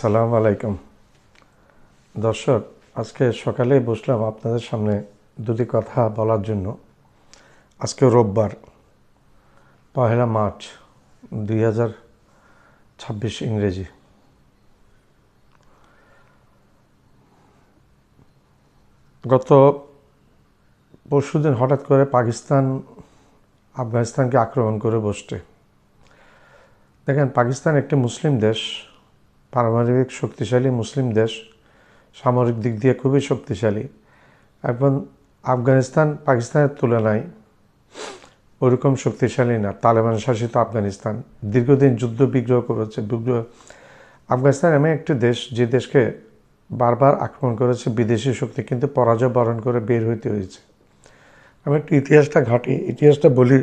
আসসালামু আলাইকুম দর্শক, আজকে সকালে বসলাম আপনাদের সামনে দুটি কথা বলার জন্য। আজকে রোববার 1 মার্চ 2026 ইংরেজি। গত পরশুদিন হঠাৎ করে পাকিস্তান আফগানিস্তানকে আক্রমণ করে বসছে। দেখেন, পাকিস্তান একটি মুসলিম দেশ, পারমাণবিক শক্তিশালী মুসলিম দেশ, সামরিক দিক দিয়ে খুবই শক্তিশালী। এখন আফগানিস্তান পাকিস্তানের তুলনায় ওরকম শক্তিশালী না। তালেবান শাসিত আফগানিস্তান দীর্ঘদিন যুদ্ধ বিগ্রহ করেছে। আফগানিস্তান এমন একটি দেশ যে দেশকে বারবার আক্রমণ করেছে বিদেশি শক্তি, কিন্তু পরাজয় বরণ করে বের হইতে হয়েছে। আমি একটু ইতিহাসটা বলি।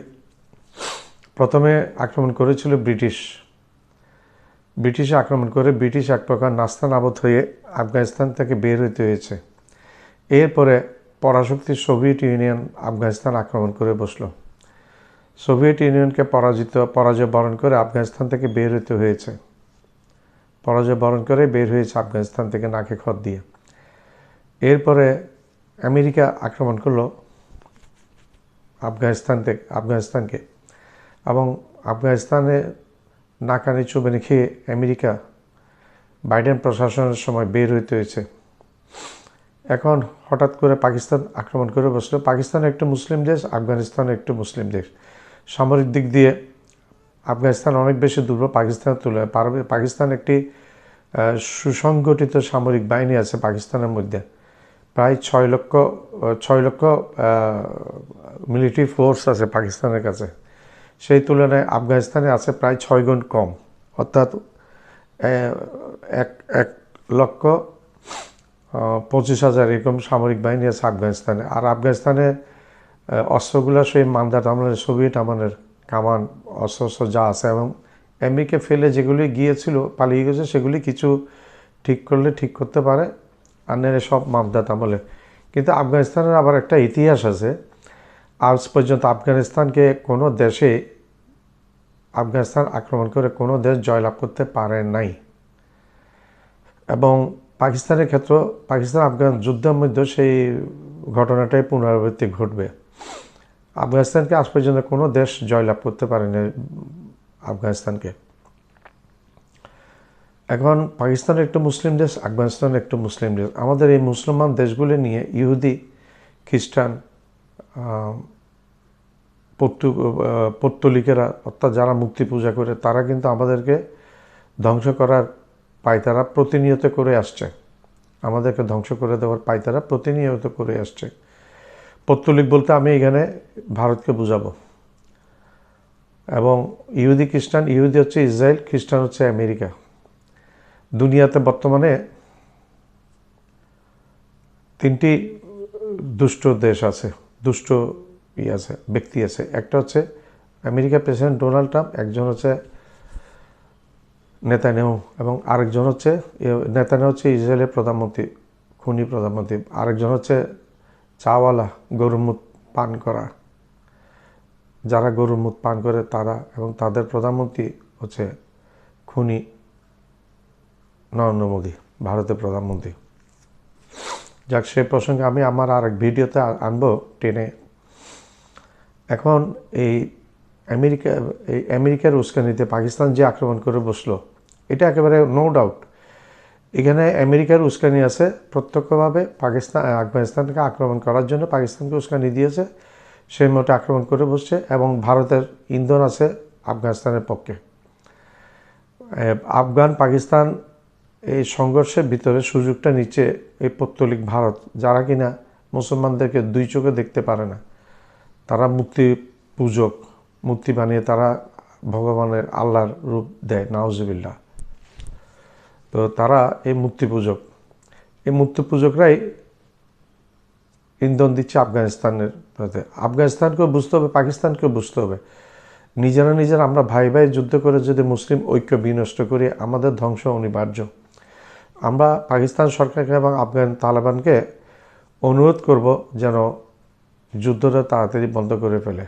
প্রথমে আক্রমণ করেছিল ব্রিটিশ আক্রমণ করে ব্রিটিশ এক প্রকার নাস্তানাবুদ হয়ে আফগানিস্তান থেকে বের হইতে হয়েছে। এরপরে পরাশক্তি সোভিয়েত ইউনিয়ন আফগানিস্তান আক্রমণ করে বসলো। সোভিয়েত ইউনিয়নকে পরাজয় বরণ করে আফগানিস্তান থেকে বের হইতে হয়েছে। আফগানিস্তান থেকে নাকে খত দিয়ে। এরপরে আমেরিকা আক্রমণ করলো আফগানিস্তানকে, এবং আফগানিস্তানে নাকানি চুবানি খেয়ে আমেরিকা বাইডেন প্রশাসনের সময় বের হইতে হয়েছে। এখন হঠাৎ করে পাকিস্তান আক্রমণ করে বসলো। পাকিস্তান একটি মুসলিম দেশ, আফগানিস্তান একটি মুসলিম দেশ। সামরিক দিক দিয়ে আফগানিস্তান অনেক বেশি দুর্বল পাকিস্তানের তুলনায়। পাকিস্তান একটি সুসংগঠিত সামরিক বাহিনী আছে পাকিস্তানের মধ্যে। প্রায় 6 লক্ষ মিলিটারি ফোর্স আছে পাকিস্তানের কাছে। সেই তুলনায় আফগানিস্তানে আছে প্রায় 6 গুণ কম, অর্থাৎ 1,25,000 এরকম সামরিক বাহিনী আছে আফগানিস্তানে। আর আফগানিস্তানে অস্ত্রগুলো সেই মান্দার আমলের, সোভিয়েত আমলের কামান অস্ত্র যা আছে, এবং আমেরিকা ফেলে যেগুলি গিয়েছিল, পালিয়ে গেছে, সেগুলি কিছু ঠিক করলে ঠিক করতে পারে, আর নেড়ে সব মামদাদ আমলে। কিন্তু আফগানিস্তানের আবার একটা ইতিহাস আছে। আজ পর্যন্ত আফগানিস্তান আক্রমণ করে কোনো দেশ জয়লাভ করতে পারে নাই। এবং পাকিস্তানের ক্ষেত্রে পাকিস্তান আফগান যুদ্ধের মধ্যে সেই ঘটনাটাই পুনরাবৃত্তি ঘটবে। আফগানিস্তানকে আজ পর্যন্ত কোনো দেশ জয়লাভ করতে পারেনি আফগানিস্তানকে। এখন পাকিস্তান একটু মুসলিম দেশ, আফগানিস্তান একটু মুসলিম দেশ। আমাদের এই মুসলমান দেশগুলি নিয়ে ইহুদি, খ্রিস্টান, পৌত্তলিকেরা, অর্থাৎ যারা মূর্তি পূজা করে, তারা কিন্তু আমাদেরকে ধ্বংস করার পায়তারা প্রতিনিয়ত করে আসছে। আমাদেরকে ধ্বংস করে দেওয়ার পায়তারা প্রতিনিয়ত করে আসছে। পৌত্তলিক বলতে আমি এখানে ভারতকে বুঝাবো। এবং ইহুদি হচ্ছে ইসরায়েল, খ্রিস্টান হচ্ছে আমেরিকা। দুনিয়াতে বর্তমানে 3টি দুষ্ট দেশ আছে, ব্যক্তি আছে। একটা হচ্ছে আমেরিকার প্রেসিডেন্ট ডোনাল্ড ট্রাম্প, একজন হচ্ছে নেতানিয়াহু, এবং আরেকজন হচ্ছে নেতানিয়াহু হচ্ছে ইসরায়েলের প্রধানমন্ত্রী, খুনি প্রধানমন্ত্রী। আরেকজন হচ্ছে চাওয়ালা, গরুর মুত পান করা, যারা গরুর মুত পান করে তারা, এবং তাদের প্রধানমন্ত্রী হচ্ছে খুনি নরেন্দ্র মোদী, ভারতের প্রধানমন্ত্রী। যাক, সে প্রসঙ্গে আমি আমার আরেক ভিডিওতে আনবো টেনে। এখন এই আমেরিকার উস্কানিতে পাকিস্তান যে আক্রমণ করে বসলো, এটা একেবারে নো ডাউট। এখানে আমেরিকার উস্কানি আছে প্রত্যক্ষভাবে। আফগানিস্তানকে আক্রমণ করার জন্য পাকিস্তানকে উস্কানি দিয়েছে, সেই মতো আক্রমণ করে বসছে। এবং ভারতের ইন্ধন আছে আফগানিস্তানের পক্ষে। পাকিস্তান এই সংঘর্ষের ভিতরে সুযোগটা নিচ্ছে এই পৌত্তলিক ভারত, যারা কিনা মুসলমানদেরকে দুই চোখে দেখতে পারে না। তারা মূর্তি বানিয়ে তারা ভগবানের, আল্লাহর রূপ দেয়, নাউজুবিল্লাহ। তো তারা এই মূর্তি পূজকরাই ইন্ধন দিচ্ছে আফগানিস্তানের প্রতি। আফগানিস্তানকেও বুঝতে হবে, পাকিস্তানকেও বুঝতে হবে। নিজেরা আমরা ভাই যুদ্ধ করে যদি মুসলিম ঐক্য বিনষ্ট করি, আমাদের ধ্বংস অনিবার্য। আমরা পাকিস্তান সরকারকে এবং আফগান তালেবানকে অনুরোধ করব যেন যুদ্ধটা তাড়াতাড়ি বন্ধ করে ফেলে।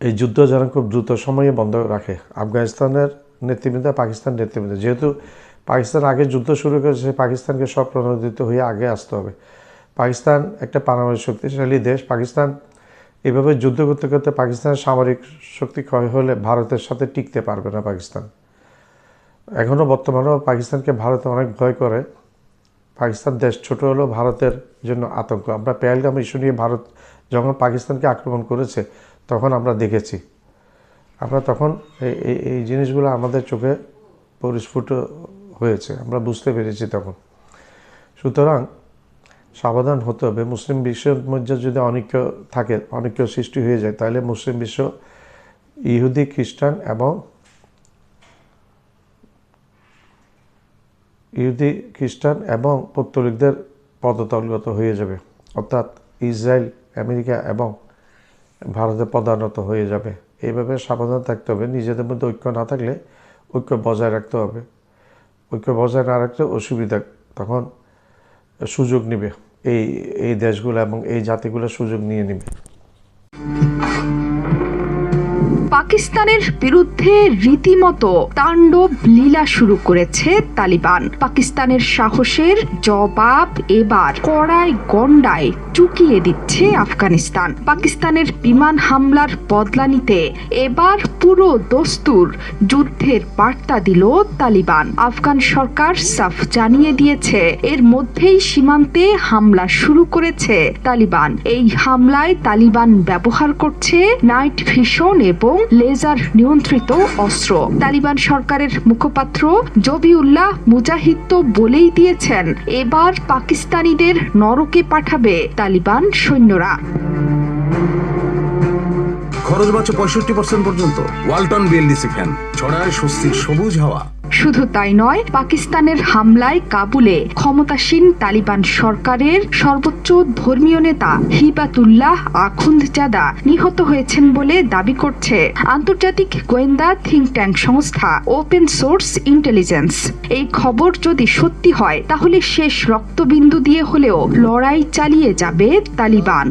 এই যুদ্ধ যেন খুব দ্রুত সময়ে বন্ধ রাখে। আফগানিস্তানের নেতৃবৃন্দ, পাকিস্তান নেতৃবৃন্দ, যেহেতু পাকিস্তান আগে যুদ্ধ শুরু করেছে, পাকিস্তানকে সব প্রণোদিত হয়ে আগে আসতে হবে। পাকিস্তান একটা পারমাণবিক শক্তিশালী দেশ। পাকিস্তান এভাবে যুদ্ধ করতে করতে পাকিস্তানের সামরিক শক্তি ক্ষয় হলে ভারতের সাথে টিকতে পারবে না পাকিস্তান। এখনও বর্তমানেও পাকিস্তানকে ভারতে অনেক ভয় করে। পাকিস্তান দেশ ছোট হলেও ভারতের জন্য আতঙ্ক। আমরা পেহেলগাম ইস্যু নিয়ে ভারত যখন পাকিস্তানকে আক্রমণ করেছে তখন আমরা দেখেছি, আমরা তখন এই জিনিসগুলো আমাদের চোখে পরিস্ফুট হয়েছে, আমরা বুঝতে পেরেছি তখন। সুতরাং সাবধান হতে হবে। মুসলিম বিশ্বের মধ্যে যদি অনৈক্য থাকে, অনৈক্য সৃষ্টি হয়ে যায়, তাহলে মুসলিম বিশ্ব ইহুদি, খ্রিস্টান এবং পৌত্তলিকদের পদতলগত হয়ে যাবে, অর্থাৎ ইসরায়েল, আমেরিকা এবং ভারতে পদানত হয়ে যাবে। এইভাবে সাবধান থাকতে হবে। নিজেদের মধ্যে ঐক্য না থাকলে ঐক্য বজায় রাখতে হবে। ঐক্য বজায় না রাখলে অসুবিধা, তখন সুযোগ নেবে এই দেশগুলো এবং এই জাতিগুলো সুযোগ নিয়ে নেবে। পাকিস্তানের বিরুদ্ধে রীতিমতো তাণ্ডব লীলা শুরু করেছে তালিবান। পাকিস্তানের সাহসের জবাব এবার কড়ায় গন্ডায় চুকিয়ে দিচ্ছে আফগানিস্তান। পাকিস্তানের বিমান হামলার বদলা নিতে এবার পুরো দস্তুর যুদ্ধের বার্তা দিল তালিবান। আফগান সরকার সাফ জানিয়ে দিয়েছে এর মধ্যেই সীমান্তে হামলা শুরু করেছে তালিবান। এই হামলায় তালিবান ব্যবহার করছে নাইট ভিশন এবং লেজার নিয়ন্ত্রিত অস্ত্র। তালিবান সরকারের মুখপাত্র জবিউল্লাহ মুজাহিদ তো বলেই দিয়েছেন এবার পাকিস্তানিদের নরকে পাঠাবে তালিবান সৈন্যরা। খরচ বাঁচে 65% পর্যন্ত। ওয়ালটন বিএলডিসি ফ্যান ছড়ায় স্বস্তির সবুজ হাওয়া। শুধু তাই নয়, পাকিস্তানের হামলায় কাবুলে ক্ষমতাসীন তালিবান সরকারের সর্বোচ্চ ধর্মীয় নেতা হিবাতুল্লাহ আখুন্দজাদা নিহত হয়েছেন বলে দাবি করছে আন্তর্জাতিক গোয়েন্দা থিঙ্ক ট্যাঙ্ক সংস্থা ওপেন সোর্স ইন্টেলিজেন্স। এই খবর যদি সত্যি হয় তাহলে শেষ রক্তবিন্দু দিয়ে হলেও লড়াই চালিয়ে যাবে তালিবান।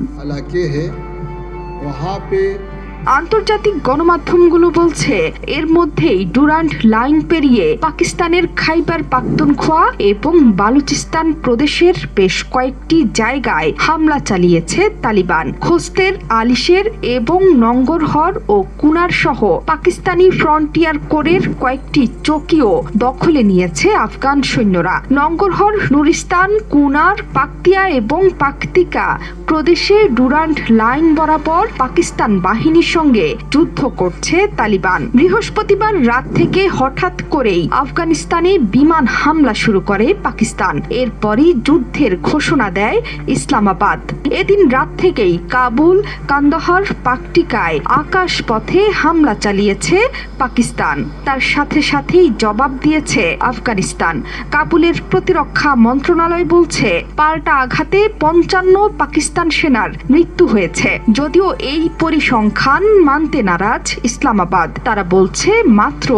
আন্তর্জাতিক গণমাধ্যমগুলো বলছে এর মধ্যেই ডুরান্ড লাইন পেরিয়ে পাকিস্তানের খাইবার পাখতুনখোয়া এবং বালুচিস্তান প্রদেশের বেশ কয়েকটি জায়গায় হামলা চালিয়েছে তালিবান। খোস্তের, আলিশের এবং নঙ্গরহর ও কুনার সহ পাকিস্তানি ফ্রন্টিয়ার কোরের কয়েকটি চৌকিও দখলে নিয়েছে আফগান সৈন্যরা। নঙ্গরহর, নুরিস্তান, কুনার, পাকতিয়া এবং পাকতিকা প্রদেশে ডুরান্ড লাইন বরাবর পাকিস্তান বাহিনীর সঙ্গে যুদ্ধ করছে তালিবান। বৃহস্পতিবার রাত থেকে হঠাৎ করেই আফগানিস্তানে বিমান হামলা শুরু করে পাকিস্তান। এরপরই যুদ্ধের ঘোষণা দেয় ইসলামাবাদ। এদিন রাত থেকেই কাবুল, কান্দাহার, পাকটিকায় আকাশ পথে হামলা চালিয়েছে পাকিস্তান। তার সাথে সাথেই জবাব দিয়েছে আফগানিস্তান। কাবুলের প্রতিরক্ষা মন্ত্রণালয় বলছে পাল্টা আঘাতে 55 পাকিস্তান সেনার মৃত্যু হয়েছে। যদিও এই পরিসংখ্যান মানতে নারাজ ইসলামাবাদ। তারা বলছে মাত্র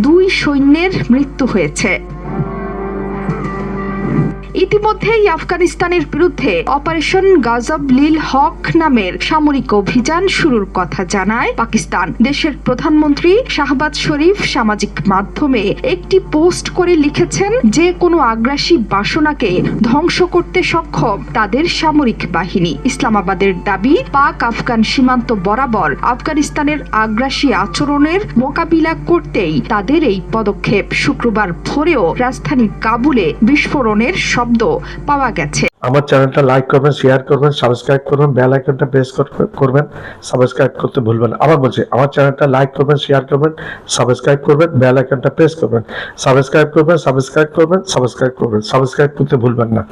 2 সৈন্যের মৃত্যু হয়েছে। ইতিমধ্যেই আফগানিস্তানের বিরুদ্ধে অপারেশন গাজব লিল হক নামের সামরিক অভিযান শুরুর কথা জানায় পাকিস্তান। দেশের প্রধানমন্ত্রী শাহবাজ শরীফ সামাজিক মাধ্যমে একটি পোস্ট করে লিখেছেন যে কোনো আগ্রাসী বাসনাকে ধ্বংস করতে সক্ষম তাদের সামরিক বাহিনী। ইসলামাবাদের দাবি, পাক আফগান সীমান্ত বরাবর আফগানিস্তানের আগ্রাসী আচরণের মোকাবিলা করতেই তাদের এই পদক্ষেপ। শুক্রবার ভোরেও রাজধানী কাবুলে বিস্ফোরণের শব্দ পাওয়া গেছে। আমার চ্যানেলটা লাইক করবেন, শেয়ার করবেন, সাবস্ক্রাইব করবেন, বেল আইকনটা প্রেস করবেন, সাবস্ক্রাইব করতে ভুলবেন না। আবার বলছি, আমার চ্যানেলটা লাইক করবেন, শেয়ার করবেন, সাবস্ক্রাইব করবেন, বেল আইকনটা প্রেস করবেন, সাবস্ক্রাইব করতে ভুলবেন না।